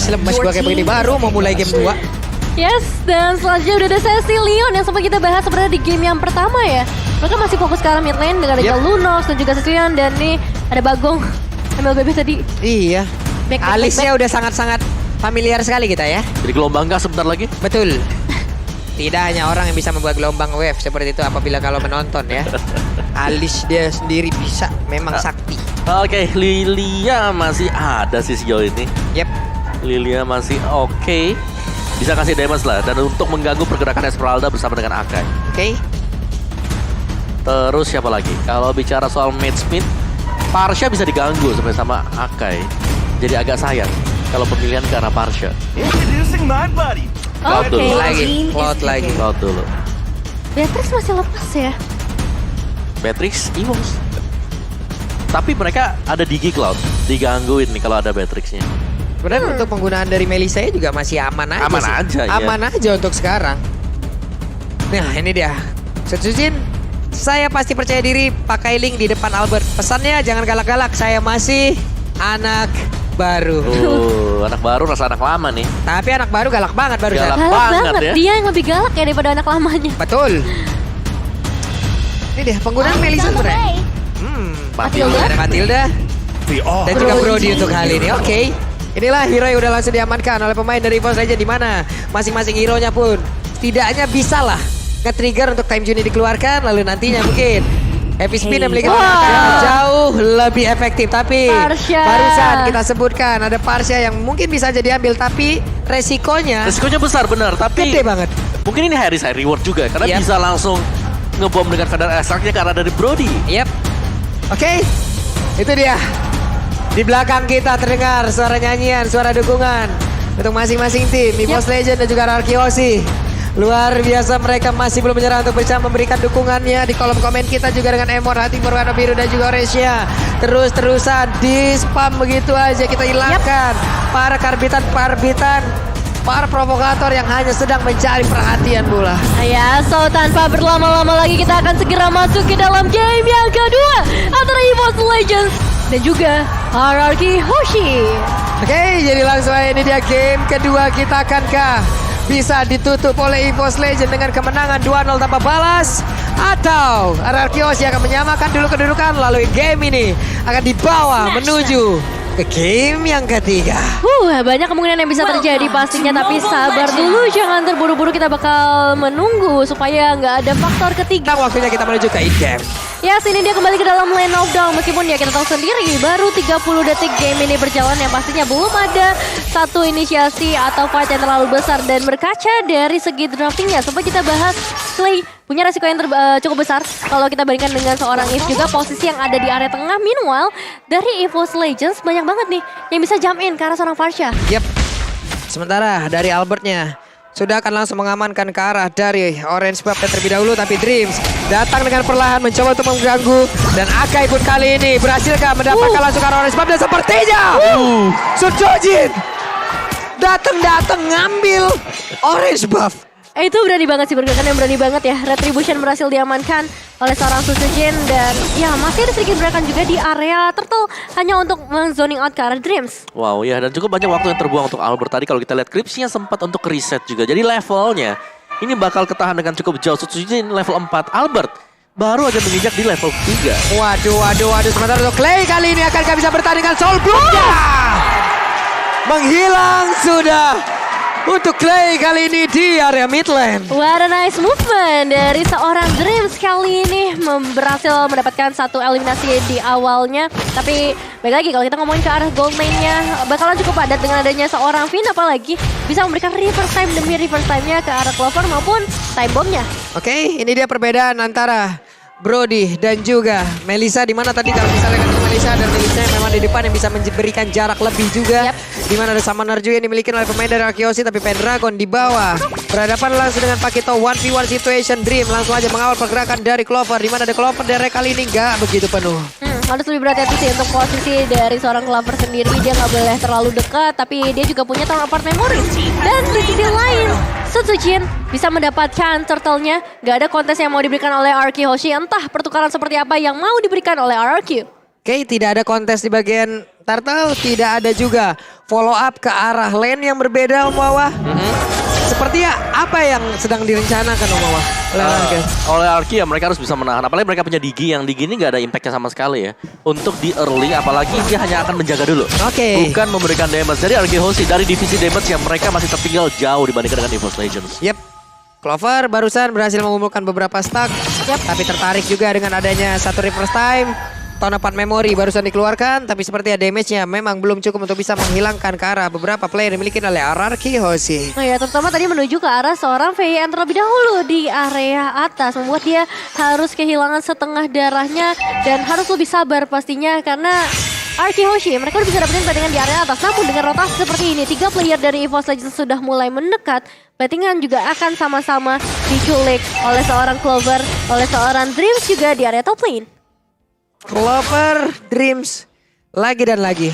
lemes gua kayak begini. Baru mau mulai game 2. Yes, dan selanjutnya udah ada sesi Leon yang sempat kita bahas sebenarnya di game yang pertama ya. Mereka masih fokus ke arah mid lane dengan ada Lunox dan juga Sesian. Dan nih ada Bagong MLBB tadi. Iya. Back. Alisnya udah sangat-sangat familiar sekali kita ya. Jadi gelombang gas sebentar lagi. Betul. Tidak hanya orang yang bisa membuat gelombang wave seperti itu apabila kalau menonton ya. Alis dia sendiri bisa, memang sakti. Oke, Lilia masih ada sih sejauh ini. Yep. Lilia masih oke. Bisa kasih damage lah. Dan untuk mengganggu pergerakan Esmeralda bersama dengan Akai. Oke. Terus siapa lagi? Kalau bicara soal match speed, Parsha bisa diganggu sampai sama Akai. Jadi agak sayang kalau pemilihan ke arah Parsha. Introducing my buddy. Cloud Oke. dulu. Cloud lagi. Cloud dulu. Beatrix masih lepas ya. Beatrix, Ewos. Tapi mereka ada Digi Cloud. Digangguin nih kalau ada Beatrixnya. Sebenarnya untuk penggunaan dari Melisa juga masih aman aja Aman sih. aja, ya. Aman aja untuk sekarang. Nah ini dia. Setsujin, saya pasti percaya diri pakai link di depan Albert. Pesannya jangan galak-galak, saya masih anak baru. Anak baru rasa anak lama nih. Tapi anak baru galak banget barusan. Galak. Galak banget banget. ya. Dia yang lebih galak ya daripada anak lamanya. Betul. Ini dia penggunaan Melisa sebenarnya. Matilda. Ada Matilda. Dan juga Brody untuk kali ini. Oke. Inilah hero yang udah langsung diamankan oleh pemain dari EVOS Legends, di mana masing-masing hero-nya pun setidaknya bisa lah nge-trigger untuk time Juni dikeluarkan, lalu nantinya mungkin Heavy Spin yang memiliki tenaga jauh lebih efektif. Tapi Parsha. barusan kita sebutkan ada Parsha yang mungkin bisa jadi ambil, tapi resikonya Resikonya besar benar, tapi gede banget. mungkin ini high risk high reward juga karena Yep. bisa langsung ngebom dengan Feather Extract-nya karena dari Brody. Yep. Oke, itu dia. Di belakang kita terdengar suara nyanyian, suara dukungan untuk masing-masing tim, EVOS Legends dan juga Arkeosi. Luar biasa, mereka masih belum menyerah untuk bisa memberikan dukungannya di kolom komen kita juga dengan emot hati berwarna biru dan juga orange-nya. Terus-terusan di spam begitu aja kita hilangkan para para provokator yang hanya sedang mencari perhatian bola. Ya, so tanpa berlama-lama lagi kita akan segera masuk ke dalam game yang kedua antara EVOS Legends dan juga Hierarchy Hoshi. Oke, jadi langsung aja ini dia game kedua kita, akankah bisa ditutup oleh EVOS Legends dengan kemenangan 2-0 tanpa balas, atau Arkeosi akan menyamakan dulu kedudukan lalu game ini akan dibawa menuju ke game yang ketiga. Banyak kemungkinan yang bisa terjadi pastinya, tapi sabar dulu, jangan terburu-buru, kita bakal menunggu supaya nggak ada faktor ketiga. Sekarang waktunya kita menuju ke in-game. Ya, sini dia kembali ke dalam lane knockdown. Meskipun ya kita tahu sendiri baru 30 detik game ini berjalan, yang pastinya belum ada satu inisiasi atau fight yang terlalu besar. Dan berkaca dari segi draftingnya, sempat kita bahas Clay punya resiko yang cukup besar kalau kita bandingkan dengan seorang If juga, posisi yang ada di area tengah. Meanwhile, dari EVOS Legends banyak banget nih yang bisa jump in ke arah seorang Parsha. Yep. Sementara dari Albertnya sudah akan langsung mengamankan ke arah dari Orange Buff terlebih dahulu, tapi Dreams datang dengan perlahan mencoba untuk mengganggu, dan Akai pun kali ini berhasilkah mendapatkan langsung ke arah Orange Buff, dan sepertinya Sujojin datang ngambil Orange Buff. Itu berani banget sih, pergerakan yang berani banget ya. Retribution berhasil diamankan oleh seorang Sujojin, dan ya masih ada sedikit gerakan juga di area Turtle hanya untuk zoning out ke arah Dreams. Wow ya, dan cukup banyak waktu yang terbuang untuk Albert tadi. Kalau kita lihat Cripsnya sempat untuk reset juga. Jadi levelnya ini bakal ketahan dengan cukup jauh. Sujojin level 4, Albert baru aja menginjak di level 3. Waduh. Sementara untuk Clay kali ini akankah bisa bertahan dengan Soul Bloom-nya? Menghilang sudah untuk Clay kali ini di area mid lane. What a nice movement dari seorang Dreams kali ini, berhasil mendapatkan satu eliminasi di awalnya. Tapi baik lagi kalau kita ngomongin ke arah gold lane-nya, bakalan cukup padat dengan adanya seorang Finn, apalagi bisa memberikan reverse time demi reverse time-nya ke arah Clover maupun time bomb-nya. Oke, ini dia perbedaan antara Brody dan juga Melisa, di mana tadi kalau misalnya kan Melisa dan Melisa memang di depan yang bisa memberikan jarak lebih juga. Di mana ada Summoner juga yang dimiliki oleh pemain dari Arkeosi, tapi Pendragon di bawah berhadapan langsung dengan Pakito 1v1 situation. Dream langsung aja mengawal pergerakan dari Clover, di mana ada Clover dari kali ini nggak begitu penuh. Harus lebih berhati-hati sih untuk posisi dari seorang Clover sendiri. Dia nggak boleh terlalu dekat, tapi dia juga punya Tower Apart Memory. Dan di sisi lain, Sujojin bisa mendapatkan turtle-nya. Gak ada kontes yang mau diberikan oleh RQ Hoshi. Entah pertukaran seperti apa yang mau diberikan oleh RQ. Oke, tidak ada kontes di bagian turtle, tidak ada juga follow up ke arah lane yang berbeda Om Wawa. Sepertinya apa yang sedang direncanakan Om Wawa? Oleh Arki ya mereka harus bisa menahan. Apalagi mereka punya Digi yang Digi ini gak ada impactnya sama sekali ya. Untuk di early apalagi dia hanya akan menjaga dulu. Oke. Bukan memberikan damage. Jadi Arki Hoshi dari divisi damage yang mereka masih tertinggal jauh dibandingkan dengan EVOS Legends. Yep. Clover barusan berhasil mengumpulkan beberapa stack. Tapi tertarik juga dengan adanya satu reverse time. Tonapan memori barusan dikeluarkan, tapi sepertinya damage-nya memang belum cukup untuk bisa menghilangkan ke arah beberapa player yang dimiliki oleh RRQ Hoshi. Nah ya, terutama tadi menuju ke arah seorang VN terlebih dahulu di area atas. Membuat dia harus kehilangan setengah darahnya dan harus lebih sabar pastinya karena RRQ Hoshi mereka udah bisa dapetin pertandingan di area atas. Namun dengan rotasi seperti ini, 3 player dari EVOS Legends sudah mulai mendekat. Bettingan juga akan sama-sama diculik oleh seorang Clover, oleh seorang Dreams juga di area top lane. Clover, Dreams, lagi dan lagi.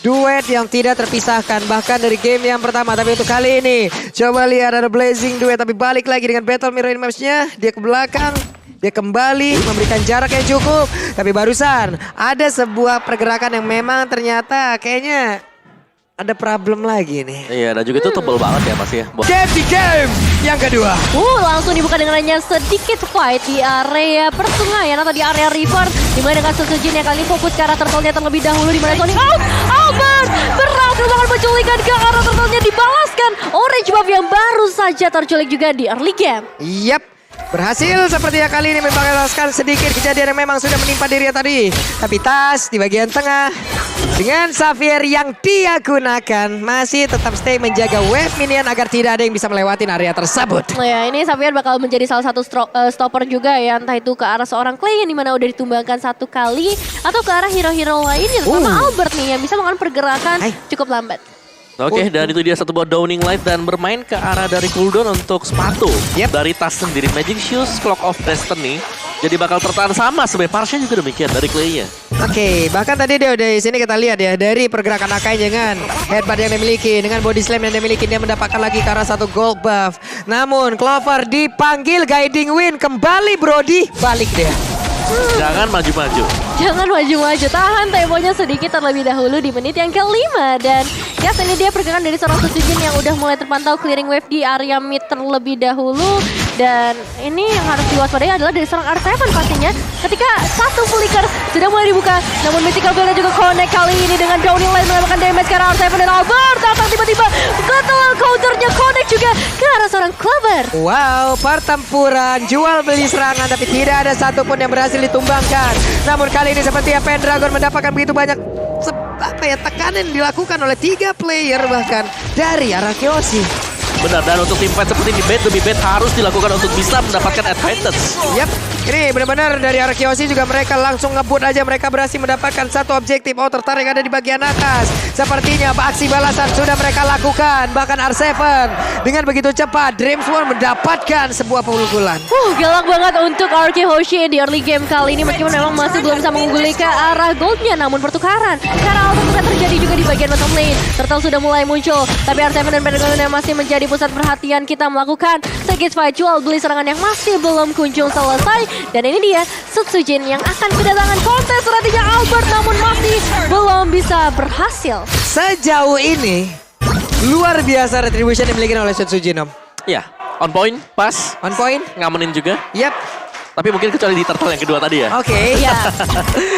Duet yang tidak terpisahkan bahkan dari game yang pertama. Tapi untuk kali ini, coba lihat ada Blazing Duet. Tapi balik lagi dengan Battle Mirror Match-nya. Dia ke belakang, dia kembali memberikan jarak yang cukup. Tapi barusan ada sebuah pergerakan yang memang ternyata kayaknya ada problem lagi nih. Iya dan juga itu tebel banget ya Mas ya. Game di game yang kedua. Langsung dibuka dengan hanya sedikit fight di area persungayan atau di area river. Dimana dengan Setsujin yang kali ini fokus ke arah turtle-nya terlebih dahulu. Dimana Sonic out, Albert berhasil melakukan penculikan ke arah turtle-nya dibalaskan. Orange buff yang baru saja terculik juga di early game. Yap, berhasil sepertinya kali ini membalaskan sedikit kejadian yang memang sudah menimpa dirinya tadi. Tapi Tas di bagian tengah dengan Xavier yang dia gunakan masih tetap stay menjaga wave minion agar tidak ada yang bisa melewati area tersebut. Nah ya, ini Xavier bakal menjadi salah satu stopper juga ya. Entah itu ke arah seorang Clay yang dimana udah ditumbangkan satu kali. Atau ke arah hero-hero lainnya. Terutama Albert nih yang bisa melakukan pergerakan cukup lambat. Oke, dan itu dia satu buah Downing Light dan bermain ke arah dari cooldown untuk sepatu. Dari tas sendiri Magic Shoes, Clock of Destiny. Jadi bakal tertahan sama sebenarnya Parsha juga demikian dari Clay-nya. Oke, bahkan tadi dia udah di sini kita lihat ya dari pergerakan Akai dengan headbutt yang dimiliki, dengan body slam yang dimiliki, dia mendapatkan lagi ke arah satu gold buff. Namun Clover dipanggil guiding win kembali Brody, balik dia. Jangan maju-maju. Jangan maju-maju, tahan temponya sedikit terlebih dahulu di menit yang kelima. Dan ya ini dia pergerakan dari seorang Setsujin yang udah mulai terpantau clearing wave di area mid terlebih dahulu. Dan ini yang harus diwaspadai adalah dari seorang R7 pastinya. Ketika satu flicker sudah mulai dibuka. Namun Mythical Veil juga connect kali ini dengan Downing Light mendapatkan damage ke arah R7 dan Albert. Datang tiba-tiba betul counternya connect juga ke arah seorang Clover. Wow, pertempuran jual beli serangan tapi tidak ada satupun yang berhasil ditumbangkan. Namun kali ini sepertinya Pendragon mendapatkan begitu banyak tekanan yang dilakukan oleh 3 player bahkan dari RRQ Hoshi. Benar, dan untuk tim fight seperti ini bet demi bet harus dilakukan untuk bisa mendapatkan advantage. Yap, ini benar-benar dari RRQ Hoshi juga mereka langsung ngebut aja. Mereka berhasil mendapatkan satu objektif outer tarik ada di bagian atas. Sepertinya aksi balasan sudah mereka lakukan. Bahkan R7 dengan begitu cepat Dreams One mendapatkan sebuah pukulan. Galak banget untuk RRQ Hoshi di early game kali ini. Meskipun memang masih belum bisa mengungguli ke arah goldnya. Namun pertukaran karena auto terjadi juga di bagian bottom lane. Turtle sudah mulai muncul. Tapi R7 dan Pendragon yang masih menjadi pusat perhatian kita melakukan sedikit fight jual beli serangan yang masih belum kunjung selesai. Dan ini dia Setsujin yang akan kedatangan kontes strateginya Albert namun masih belum bisa berhasil. Sejauh ini luar biasa retribution yang dimiliki oleh Setsujin Om. Ya, on point, pas, On point. ngamenin juga. Yap. Tapi mungkin kecuali di turtle yang kedua tadi ya. Oke. Ya.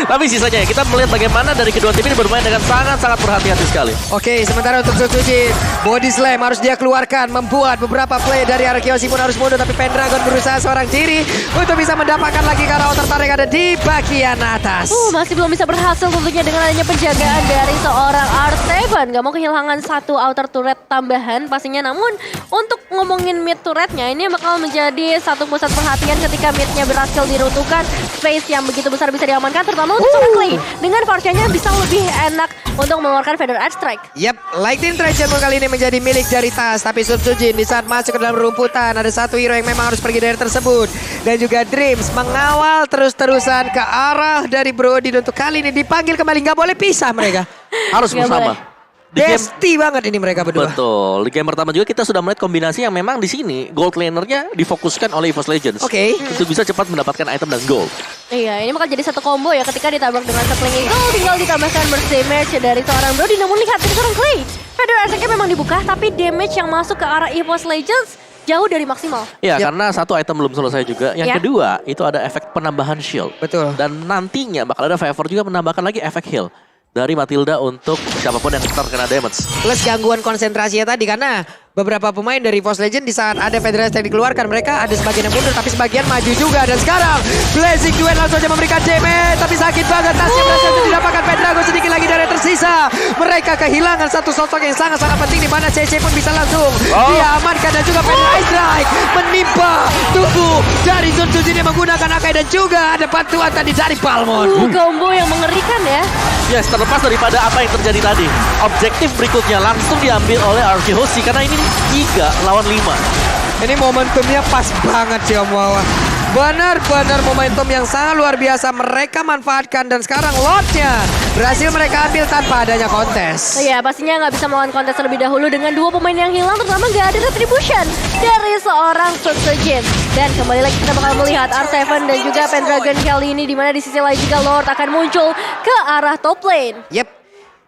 Tapi sisanya ya, kita melihat bagaimana dari kedua tim ini bermain dengan sangat-sangat berhati-hati sekali. Oke, sementara untuk Setsujin, body slam harus dia keluarkan, membuat beberapa play dari RRQ Hoshi pun harus mundur, tapi Pendragon berusaha seorang diri untuk bisa mendapatkan lagi ke arah outer tarik ada di bagian atas. Masih belum bisa berhasil tentunya dengan adanya penjagaan dari seorang R7. Gak mau kehilangan satu outer turret tambahan pastinya. Namun untuk ngomongin mid turretnya ini bakal menjadi satu pusat perhatian ketika midnya berhasil diruntuhkan. Space yang begitu besar bisa diamankan terutama untuk seorang Clay. Dengan Parsha-nya bisa lebih enak untuk mengeluarkan Feather Edge Strike. Yap, Lightning Treasure kali ini menjadi milik dari Tas. Tapi Setsujin di saat masuk ke dalam rumputan ada satu hero yang memang harus pergi dari tersebut. Dan juga Dreams mengawal terus-terusan ke arah dari Brody. Untuk kali ini dipanggil kembali, nggak boleh pisah mereka. Harus Nggak bersama. boleh. Di game- Besti banget ini mereka berdua. Betul. Di game pertama juga kita sudah melihat kombinasi yang memang di sini gold lanernya difokuskan oleh EVOS Legends. Oke. Untuk bisa cepat mendapatkan item dan gold. Iya, ini bakal jadi satu combo ya ketika ditabrak dengan Sapling Eagle, tinggal ditambahkan burst damage dari seorang Brody. Namun lihat dari seorang Clay, Feather Attack-nya memang dibuka, tapi damage yang masuk ke arah EVOS Legends jauh dari maksimal. Iya, Yap. karena satu item belum selesai juga. Yang Ya. kedua, itu ada efek penambahan shield. Betul. Dan nantinya bakal ada Favor juga menambahkan lagi efek heal dari Matilda untuk siapapun yang terkena damage. Plus gangguan konsentrasinya tadi karena beberapa pemain dari EVOS Legend di saat ada Federasi yang dikeluarkan mereka ada sebagian yang mundur tapi sebagian maju juga dan sekarang Blazing Duet langsung saja memberikan damage tapi sakit banget tasnya berhasil didapatkan Pendragon sedikit lagi dari yang tersisa. Mereka kehilangan satu sosok yang sangat-sangat penting di mana CC pun bisa langsung diamankan dan juga Pendragon Strike menimpa tubuh dari Sun Tzu yang menggunakan Akai dan juga ada bantuan tadi dari Palmon. Combo yang mengerikan ya. Yes, terlepas daripada apa yang terjadi tadi. Objektif berikutnya langsung diambil oleh RK Hoshi karena ini 3 lawan 5. Ini momentumnya pas banget sih Om Wawa. Benar-benar momentum yang sangat luar biasa mereka manfaatkan dan sekarang Lordnya berhasil mereka ambil tanpa adanya kontes. Iya, pastinya nggak bisa melawan kontes terlebih dahulu dengan dua pemain yang hilang, terutama nggak ada retribution dari seorang Sun Tzu Jin. Dan kembali lagi kita bakal melihat R7 dan juga Pendragon kali ini, di mana di sisi lain juga Lord akan muncul ke arah top lane. Yep.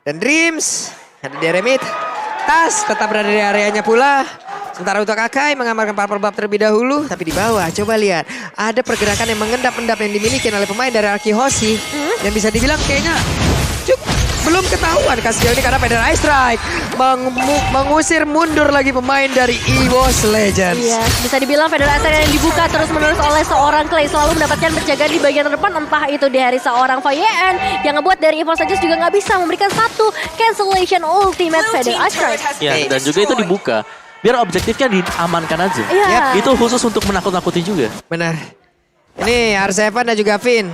Dan Dreams ada di area mid. Tas tetap berada di areanya pula. Sementara untuk Akai mengamalkan Purple Buff terlebih dahulu. Tapi di bawah coba lihat. Ada pergerakan yang mengendap-endap yang dimiliki oleh pemain dari RK Hoshi. Yang bisa dibilang kayaknya belum ketahuan sejauh ini karena Feather Ice Strike mengusir mundur lagi pemain dari EVOS Legends. Iya, bisa dibilang Feather Ice yang dibuka terus-menerus oleh seorang Clay selalu mendapatkan penjagaan di bagian depan, entah itu dari seorang Fayen yang ngebuat dari EVOS Legends juga nggak bisa memberikan satu cancellation ultimate Feather Ice Strike. Ya, dan juga itu dibuka biar objektifnya diamankan aja. Iya. Itu khusus untuk menakut-nakuti juga. Benar. Ini R7 dan juga Finn.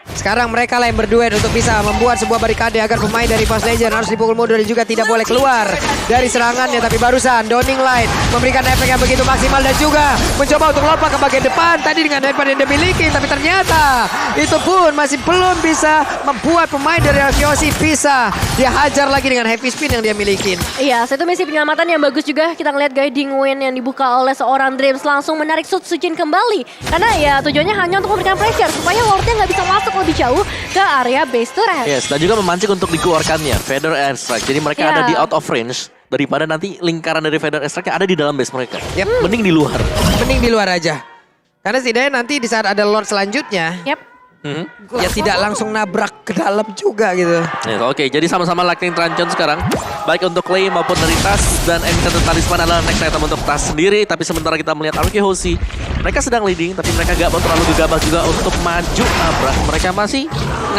Sekarang mereka lah yang berduet untuk bisa membuat sebuah barikade agar pemain dari EVOS Legends harus dipukul mundur dan juga tidak boleh keluar dari serangannya. Tapi barusan Downing Light memberikan efek yang begitu maksimal dan juga mencoba untuk lompat ke bagian depan tadi dengan headband yang dimiliki. Tapi ternyata itu pun masih belum bisa membuat pemain dari RK Hoshi bisa dia hajar lagi dengan heavy spin yang dia miliki. Iya, satu misi penyelamatan yang bagus juga. Kita ngeliat guiding win yang dibuka oleh seorang Dreams langsung menarik Sun Tzu Jin kembali. Karena ya tujuannya hanya untuk memberikan pressure supaya Lordnya nggak bisa masuk lebih jauh ke area base turret. Yes, dan juga memancing untuk dikeluarkannya Feather Air Strike. Jadi mereka Ya. ada di out of range daripada nanti lingkaran dari Feather Air Strike ada di dalam base mereka. Yep. Mending di luar. Mending di luar aja. Karena setidaknya nanti di saat ada Lord selanjutnya Yap. ya tidak langsung nabrak ke dalam juga gitu. Ya, oke, jadi sama-sama Lightning Truncheon sekarang. Baik untuk Clay maupun dari Tas. Dan Enchanted Talisman adalah next item untuk Tas sendiri. Tapi sementara kita melihat RK Hoshi, mereka sedang leading. Tapi mereka gak mau terlalu gegabah juga untuk maju nabrak. Mereka masih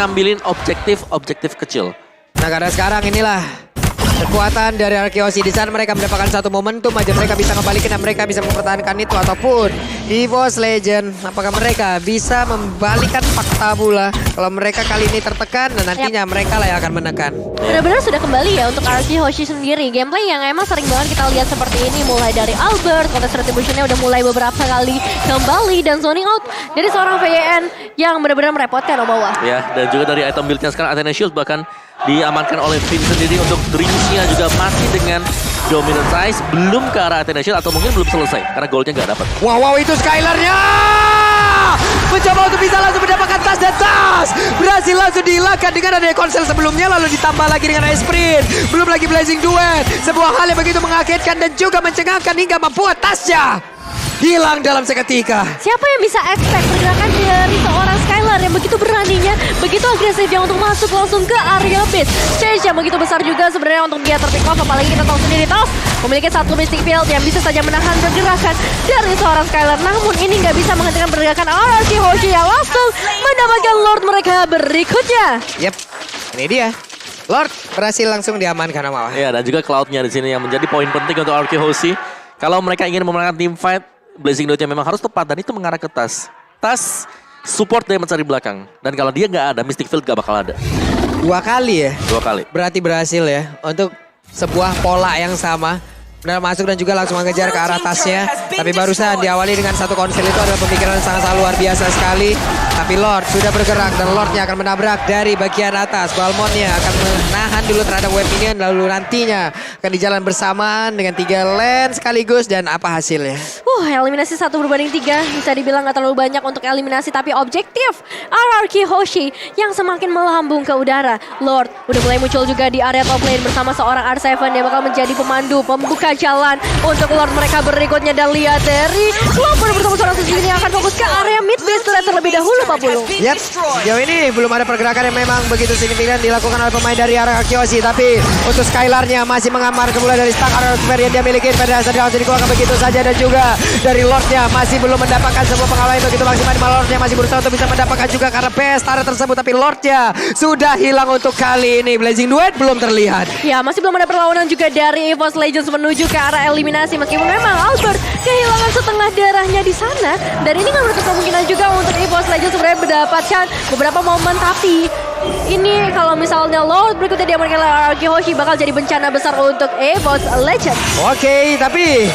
ngambilin objektif kecil. Nah karena sekarang inilah kekuatan dari RK Hoshi. Di sana mereka mendapatkan satu momentum aja. Mereka bisa kembalikan dan mereka bisa mempertahankan itu. Ataupun EVOS Legend. Apakah mereka bisa membalikan fakta pula. Kalau mereka kali ini tertekan dan nantinya mereka lah yang akan menekan. Benar-benar sudah kembali ya untuk RK Hoshi sendiri. Gameplay yang emang sering banget kita lihat seperti ini. Mulai dari Albert, kontes retributionnya udah mulai beberapa kali kembali. Dan zoning out dari seorang VN yang benar-benar merepotkan Obawa. Ya, dan juga dari item build-nya sekarang Athena Shield bahkan diamankan oleh Finn sendiri untuk Dreams-nya juga masih dengan Dominant Size. Belum ke arah Athena Shield atau mungkin belum selesai karena goldnya nggak dapat. Wow itu Skylarnya mencoba untuk bisa langsung mendapatkan tas dan tas berhasil langsung dihilangkan dengan adanya konsel sebelumnya lalu ditambah lagi dengan Ice Sprint. Belum lagi Blazing Duet, sebuah hal yang begitu mengagetkan dan juga mencengangkan hingga membuat tasnya hilang dalam seketika. Siapa yang bisa expect pergerakan dari seorang Skylar yang begitu beraninya, begitu agresifnya untuk masuk langsung ke area base. Change yang begitu besar juga sebenarnya untuk dia terpick off, apalagi kita tahu sendiri Tas memiliki satu Mystic Field yang bisa saja menahan pergerakan dari seorang Skylar. Namun ini nggak bisa menghentikan pergerakan RK Hoshi yang langsung mendapatkan Lord mereka berikutnya. Yep, ini dia. Lord berhasil langsung diamankan sama Wah. Ya, dan juga Cloud-nya di sini yang menjadi poin penting untuk RK Hoshi. Kalau mereka ingin memenangkan team fight, Blazing Duet-nya memang harus tepat dan itu mengarah ke Tas. Tas support damage dari belakang. Dan kalau dia nggak ada, Mystic Field nggak bakal ada. 2 kali ya. 2 kali. Berarti berhasil ya untuk sebuah pola yang sama. Benar masuk dan juga langsung mengejar ke arah tasnya. Tapi barusan diawali dengan satu konsel itu adalah pemikiran yang sangat luar biasa sekali. Tapi Lord sudah bergerak dan Lordnya akan menabrak dari bagian atas. Balmonnya akan menahan dulu terhadap wave minion. Lalu nantinya akan di jalan bersamaan dengan 3 lane sekaligus. Dan apa hasilnya? Eliminasi 1 berbanding 3. Bisa dibilang gak terlalu banyak untuk eliminasi. Tapi objektif RRQ Hoshi yang semakin melambung ke udara. Lord udah mulai muncul juga di area top lane bersama seorang R7. Dia bakal menjadi pemandu, pembuka jalan untuk Lord mereka berikutnya. Dan lihat dari Clover bersama seorang Suzuki ini akan fokus ke area mid base terlebih dahulu Pak Bulu. Yap, sejauh ini belum ada pergerakan yang memang begitu signifikan dilakukan oleh pemain dari arah Kyoshi. Tapi untuk Skylarnya masih mengamankan mulai dari stack arah super yang dia miliki. Pada saat langsung dikeluarkan begitu saja. Dan juga dari Lordnya masih belum mendapatkan sebuah pengalaman begitu maksimal. Lordnya masih berusaha untuk bisa mendapatkan juga karena best arah tersebut. Tapi Lordnya sudah hilang untuk kali ini. Blazing Duet belum terlihat. Ya, masih belum ada perlawanan juga dari EVOS Legends menuju ke arah eliminasi. Meskipun memang Albert kehilangan setengah darahnya di sana. Dan ini kan menutup kemungkinan juga untuk EVOS Legends sebenarnya mendapatkan beberapa momen. Tapi ini kalau misalnya Lord berikutnya diamankan oleh RRQ Hoshi bakal jadi bencana besar untuk EVOS Legends. Oke, tapi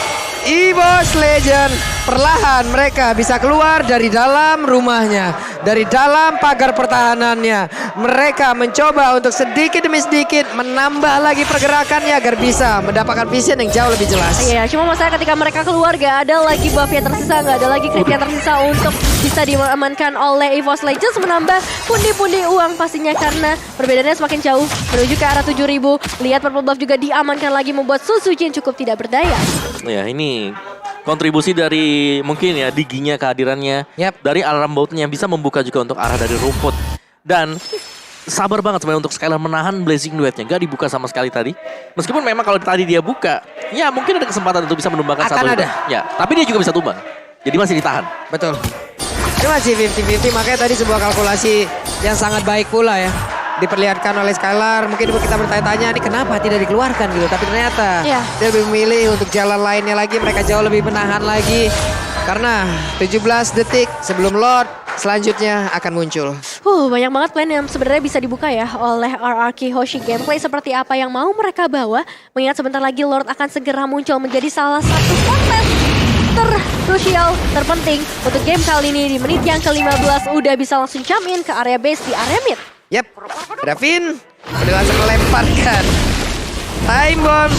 EVOS Legend perlahan mereka bisa keluar dari dalam rumahnya, dari dalam pagar pertahanannya. Mereka mencoba untuk sedikit demi sedikit menambah lagi pergerakannya agar bisa mendapatkan vision yang jauh lebih jelas. Iya, cuma masalah ketika mereka keluar gak ada lagi buff yang tersisa, gak ada lagi creep yang tersisa untuk bisa diamankan oleh EVOS Legends, menambah pundi-pundi uang pastinya karena perbedaannya semakin jauh menuju ke arah 7.000. Lihat purple buff juga diamankan lagi membuat Suzuki cukup tidak berdaya. Ya ini kontribusi dari mungkin ya Diginya kehadirannya. Dari alarm boutnya yang bisa membuka juga untuk arah dari rumput. Dan sabar banget sebenarnya untuk Skylar menahan Blazing Duetnya. Gak dibuka sama sekali tadi. Meskipun memang kalau tadi dia buka, ya mungkin ada kesempatan untuk bisa menumbangkan Akan satu. ada. Ya, tapi dia juga bisa tumbang. Jadi masih ditahan. Betul. Ini masih 50-50, makanya tadi sebuah kalkulasi yang sangat baik pula ya. Diperlihatkan oleh Skylar. Mungkin kita bertanya-tanya ini kenapa tidak dikeluarkan gitu. Tapi ternyata dia lebih memilih untuk jalan lainnya lagi. Mereka jauh lebih menahan lagi. Karena 17 detik sebelum Lord selanjutnya akan muncul. Banyak banget plan yang sebenarnya bisa dibuka ya oleh RRQ Hoshi. Gameplay seperti apa yang mau mereka bawa. Mengingat sebentar lagi Lord akan segera muncul menjadi salah satu konten terkrusial, terpenting untuk game kali ini. Di menit yang ke-15 udah bisa langsung jump in ke area base di area mid. Yap, Davin udah langsung melemparkan time bomb.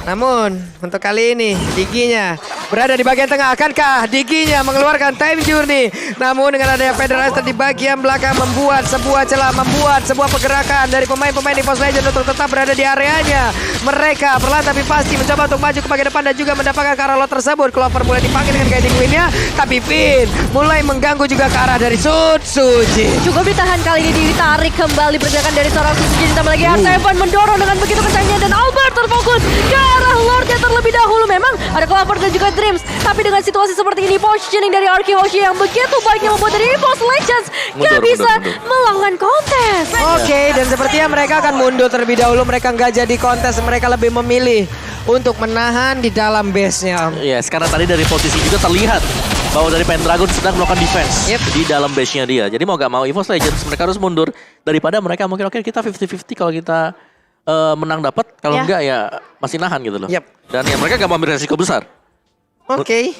Namun untuk kali ini Diginya berada di bagian tengah. Akankah Diginya mengeluarkan time journey? Namun dengan adanya Federator di bagian belakang membuat sebuah celah, membuat sebuah pergerakan dari pemain-pemain di EVOS Legends untuk tetap berada di areanya. Mereka perlahan tapi pasti mencoba untuk maju ke bagian depan dan juga mendapatkan ke arah lot tersebut. Clover mulai dipanggil dengan guiding win-nya, tapi Finn mulai mengganggu juga ke arah dari Suzuki. Cukup ditahan kali ini, ditarik kembali pergerakan dari seorang Suzuki. Ditambah lagi R7 mendorong dengan begitu kencangnya dan Albert terfokus ke arah Lordnya terlebih dahulu. Memang ada Clover dan juga Dreams, tapi dengan situasi seperti ini positioning dari RRQ Hoshi yang begitu baiknya membuat dari EVOS Legends gak bisa melakukan kontes. Oke, dan sepertinya mereka akan mundur terlebih dahulu. Mereka nggak jadi kontes, mereka lebih memilih untuk menahan di dalam base-nya. Yes, karena tadi dari posisi juga terlihat bahwa dari Pendragon sedang melakukan defense di dalam base-nya dia. Jadi mau gak mau EVOS Legends mereka harus mundur daripada mereka mungkin oke kita 50-50 kalau kita menang dapat, kalau enggak ya masih nahan gitu loh. Dan ya mereka gak mau ambil resiko besar. Oke.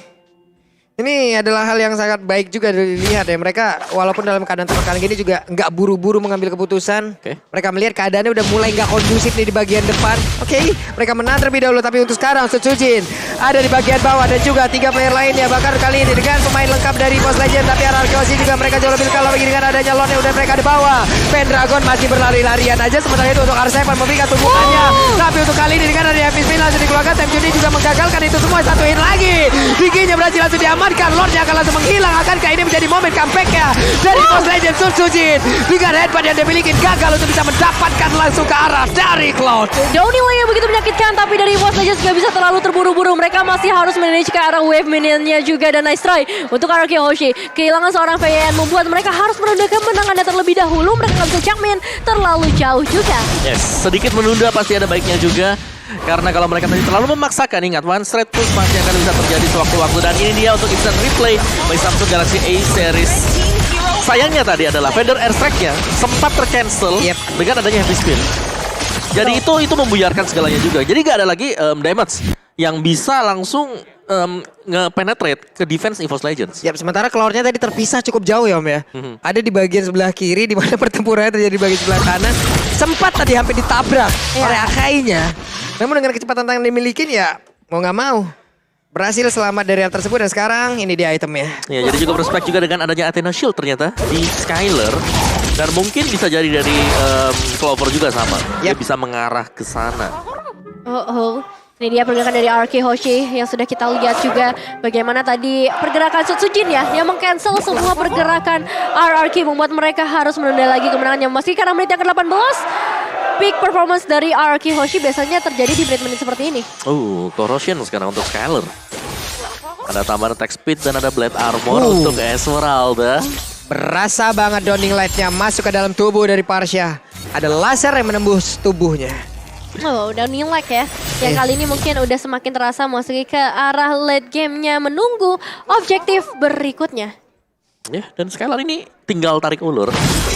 Ini adalah hal yang sangat baik juga dilihat ya. Mereka walaupun dalam keadaan tertekan gini juga nggak buru-buru mengambil keputusan. Mereka melihat keadaannya udah mulai nggak kondusif nih di bagian depan. Oke, mereka menang terlebih dahulu. Tapi untuk sekarang Sutsujin ada di bagian bawah dan juga 3 player lainnya. Bahkan kali ini dengan pemain lengkap dari EVOS Legends. Tapi RRQ Hoshi juga mereka jauh lebih kalah lagi dengan adanya Lord yang udah mereka di bawah. Pendragon masih berlari-larian aja. Sementara itu untuk R7 memberikan tumpukannya. Tapi untuk kali ini dengan adanya Fispin langsung dikeluarkan. Time Juni juga menggagalkan itu semua. Satu hit lagi. Diginya berhasil langsung diamankan. Lordnya akan langsung menghilang. Akankah ini menjadi momen comeback-nya dari EVOS Legends? Sutsujin dengan headbutt yang dimiliki gagal untuk bisa mendapatkan langsung ke arah dari Cloud. Downhill yang begitu menyakitkan, tapi dari EVOS Legends gak bisa terlalu terburu-buru. Mereka masih harus manage ke arah wave minionnya juga. Dan nice try untuk RRQ Hoshi. Kehilangan seorang VN membuat mereka harus menunda kemenangannya terlebih dahulu. Mereka gak bisa jump in terlalu jauh juga. Yes, sedikit menunda pasti ada baiknya juga. Karena kalau mereka tadi terlalu memaksakan, ingat one straight push masih akan bisa terjadi sewaktu-waktu. Dan ini dia untuk instant replay by Samsung Galaxy A series. Sayangnya tadi adalah Feather Airstrike-nya sempat tercancel dengan adanya Heavy Spin. Jadi itu membuyarkan segalanya juga. Jadi gak ada lagi damage yang bisa langsung nge-penetrate ke defense EVOS Legends. Yap, sementara Cloud-nya tadi terpisah cukup jauh ya Om ya. Ada di bagian sebelah kiri di mana pertempurannya terjadi di bagian sebelah kanan. Sempat tadi hampir ditabrak oleh Akainya. Namun dengan kecepatan yang dimiliki ya mau nggak mau berhasil selamat dari hal tersebut dan sekarang ini dia itemnya. Ya, jadi cukup respect juga dengan adanya Athena Shield ternyata di Skyler. Dan mungkin bisa jadi dari Clover juga sama. Dia bisa mengarah ke sana. Ini dia pergerakan dari RK Hoshi yang sudah kita lihat juga bagaimana tadi pergerakan Sutsujin ya yang meng-cancel semua pergerakan RRQ membuat mereka harus menunda lagi kemenangannya. Meski karena menit yang ke-18 peak performance dari RRQ Hoshi biasanya terjadi di menit-menit seperti ini. Corrosion sekarang untuk Skyler. Ada tambahan attack speed dan ada blade armor untuk Esmeralda. Berasa banget Downing Light-nya masuk ke dalam tubuh dari Parsha. Ada laser yang menembus tubuhnya. Udah nilai ya. Yang kali ini mungkin udah semakin terasa memasuki ke arah late game-nya menunggu objektif berikutnya. Ya, dan Skylar ini tinggal tarik ulur.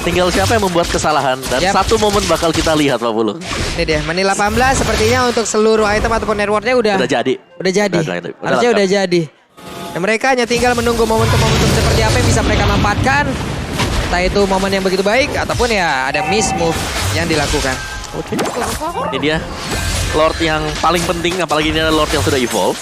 Tinggal siapa yang membuat kesalahan. Dan satu momen bakal kita lihat Pak Bulu. Ini dia, menit 18 sepertinya untuk seluruh item ataupun networknya udah jadi. Harusnya udah jadi. Dan mereka hanya tinggal menunggu momentum-momentum seperti apa yang bisa mereka manfaatkan. Entah itu momen yang begitu baik ataupun ya ada miss move yang dilakukan. Oke. Ini dia Lord yang paling penting, apalagi ini adalah Lord yang sudah evolve.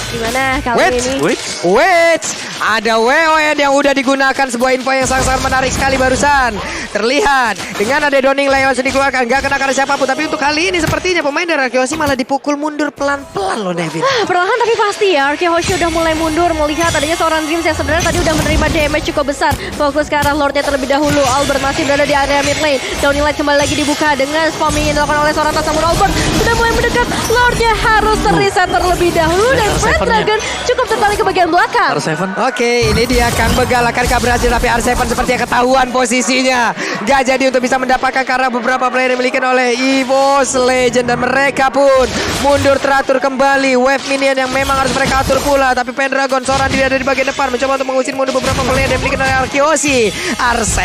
Gimana kali ini? Wait, ada WON yang udah digunakan, sebuah info yang sangat-sangat menarik sekali barusan. Terlihat dengan ada Downing Light yang dikeluarkan, gak kena karena siapapun. Tapi untuk kali ini sepertinya pemain dari Arkehoshi malah dipukul mundur pelan-pelan loh Nevin. Perlahan tapi pasti ya, Arkehoshi udah mulai mundur melihat adanya seorang Dreams yang sebenarnya tadi udah menerima damage cukup besar. Fokus ke arah Lordnya terlebih dahulu. Albert masih berada di area mid lane. Downing Light kembali lagi dibuka dengan spamming yang dilakukan oleh seorang Tasamur. Albert sudah mulai mendekat. Lordnya harus terreset terlebih dahulu dan Red Dragon cukup tertarik ke bagian belakang. Oke, ini dia Kang Begal akankah berhasil, tapi R7 sepertinya ketahuan posisinya. Gak jadi untuk bisa mendapatkan karena beberapa player yang dimiliki oleh EVOS Legend dan mereka pun mundur teratur kembali. Wave minion yang memang harus mereka atur pula, tapi Pendragon seorang diri ada di bagian depan mencoba untuk mengusir mundur beberapa player yang dimiliki oleh Arkehoshi. R7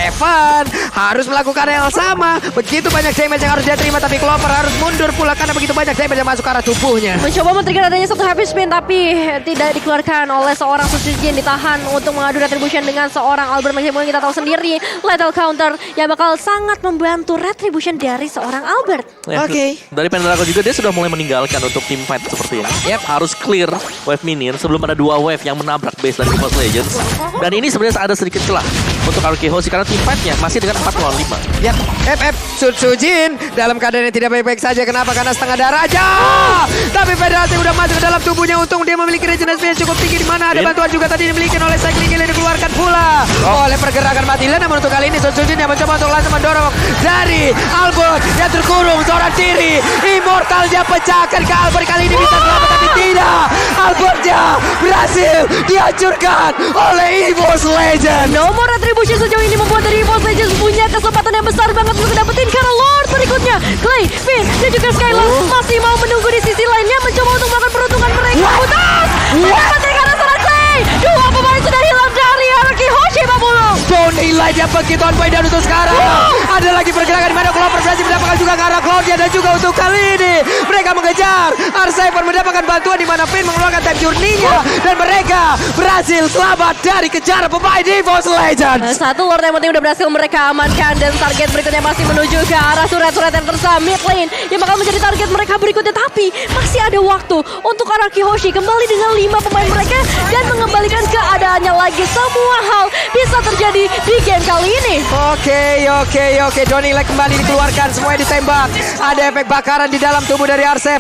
harus melakukan yang sama. Begitu banyak damage yang harus dia terima, tapi Clover harus mundur pula karena begitu banyak damage yang masuk ke arah tubuhnya. Mencoba men-trigger adanya satu happy spin tapi tidak dikeluarkan oleh seorang Sutsujin, ditahan untuk mengadu retribution dengan seorang Albert. Meskipun kita tahu sendiri lethal counter yang bakal sangat membantu retribution dari seorang Albert. Oke. Dari Pendragon juga dia sudah mulai meninggalkan untuk team fight seperti ini. Harus clear wave minion sebelum ada dua wave yang menabrak base dari EVOS Legends. Dan ini sebenarnya ada sedikit celah untuk Arkehoshi karena team fight-nya masih dengan 4 lawan 5. FF Sutsujin dalam keadaan yang tidak baik-baik saja. Kenapa? Karena setengah darah aja. Tapi Federasi udah masuk ke dalam tubuhnya. Untung dia memiliki regenerasi yang cukup tinggi, di mana ada bantuan juga tadi dimiliki oleh Cycling Kill yang dikeluarkan pula oleh pergerakan Matilda. Namun untuk kali ini Sutsujin yang mencoba untuk langsung mendorong dari Albert yang terkurung seorang diri. Immortalnya pecahkan ke Albert, kali ini bisa selamat tapi tidak. Albertnya berhasil dihancurkan oleh EVOS Legend. Nomor retribution sejauh ini membuat dari EVOS Legends punya kesempatan yang besar banget untuk dapetin karena Lord berikutnya Clay, Finn dan juga Skylar masih mau menunggu di sisi lainnya mencoba untuk melakukan peruntungan mereka. Putus! Mendapatkan karena seorang Clay. Dua pemain sudah hilang dari Arkehoshi Babulu. Downing Light yang begitu on point dan untuk sekarang ada lagi pergerakan di mana Clover berhasil mendapatkan juga ke arah Cloudnya, dan juga untuk kali ini mereka mengejar R7 mendapatkan bantuan di mana Finn mengeluarkan time journey-nya dan mereka berhasil selamat dari kejaran pemain EVOS Legends. Satu Lord yang penting udah berhasil mereka amankan dan target berikutnya masih menuju ke arah surat-surat yang tersisa mid lane yang bakal menjadi target mereka berikutnya, tapi masih ada waktu untuk Arkehoshi kembali dengan 5 pemain mereka dan mengembalikan keadaannya lagi. Semua hal bisa terjadi di game kali ini. Oke. Downing Light kembali dikeluarkan, semuanya ditembak. Ada efek bakaran di dalam tubuh dari R7.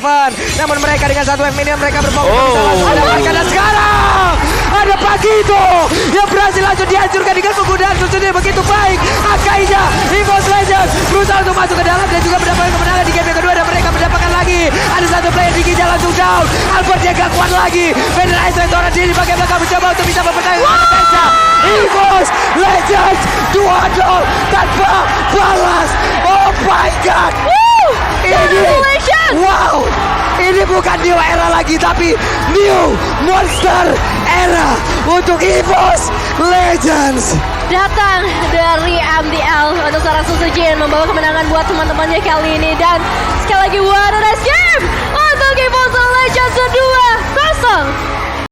Namun mereka dengan satu wave minion mereka berbangun bisa langsung mendapatkan. Dan sekarang ada Pagito yang berhasil langsung dihancurkan dengan penggunaan Sutsujin begitu baik. Akainya EVOS Legends berusaha untuk masuk ke dalam dan juga mendapatkan kemenangan di game yang kedua, dan mereka mendapatkan lagi. Ada satu player di Giza langsung down. Albert yang gak kuat lagi. Federasi seorang diri di bagian belakang mencoba untuk bisa mempertahankan defense-nya. EVOS Legends 2-0 tanpa balas. Oh my god. Ini bukan new era lagi, tapi new monster era untuk EVOS Legends. Datang dari MDL untuk seorang Sutsujin membawa kemenangan buat teman-temannya kali ini, dan sekali lagi what a nice game untuk EVOS Legends. Legends 2-0.